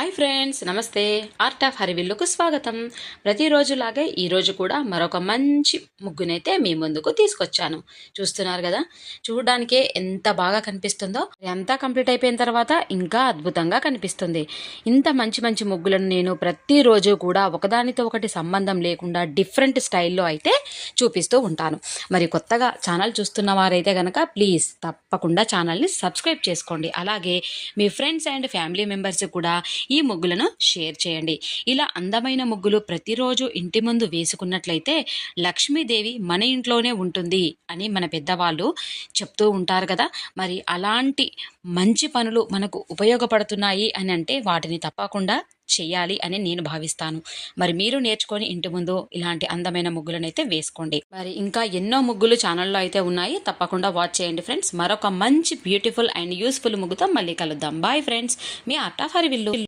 Hi friends, నమస్తే. Art of హరివిల్లుకు స్వాగతం. ప్రతిరోజులాగే ఈరోజు కూడా మరొక మంచి ముగ్గునైతే మీ ముందుకు తీసుకొచ్చాను. చూస్తున్నారు కదా, చూడడానికే ఎంత బాగా కనిపిస్తుందో. అంతా కంప్లీట్ అయిపోయిన తర్వాత ఇంకా అద్భుతంగా కనిపిస్తుంది. ఇంత మంచి మంచి ముగ్గులను నేను ప్రతిరోజు కూడా ఒకదానితో ఒకటి సంబంధం లేకుండా డిఫరెంట్ స్టైల్లో అయితే చూపిస్తూ ఉంటాను. మరి కొత్తగా ఛానల్ చూస్తున్న వారైతే కనుక ప్లీజ్ తప్పకుండా ఛానల్ని సబ్స్క్రైబ్ చేసుకోండి. అలాగే మీ ఫ్రెండ్స్ అండ్ ఫ్యామిలీ మెంబర్స్ కూడా ఈ ముగ్గులను షేర్ చేయండి. ఇలా అందమైన ముగ్గులు ప్రతిరోజు ఇంటి ముందు వేసుకున్నట్లయితే లక్ష్మీదేవి మన ఇంట్లోనే ఉంటుంది అని మన పెద్దవాళ్ళు చెప్తూ ఉంటారు కదా. మరి అలాంటి మంచి పనులు మనకు ఉపయోగపడుతున్నాయి అని అంటే వాటిని తప్పకుండా చెయ్యాలి అని నేను భావిస్తాను. మరి మీరు నేర్చుకొని ఇంటి ముందు ఇలాంటి అందమైన ముగ్గులను అయితే వేసుకోండి. మరి ఇంకా ఎన్నో ముగ్గులు ఛానల్లో అయితే ఉన్నాయి, తప్పకుండా వాచ్ చేయండి ఫ్రెండ్స్. మరొక మంచి బ్యూటిఫుల్ అండ్ యూస్ఫుల్ ముగ్గుతో మళ్ళీ కలుద్దాం. బాయ్ ఫ్రెండ్స్, మీ ఆర్ట్ ఆఫ్ హరివిల్లు.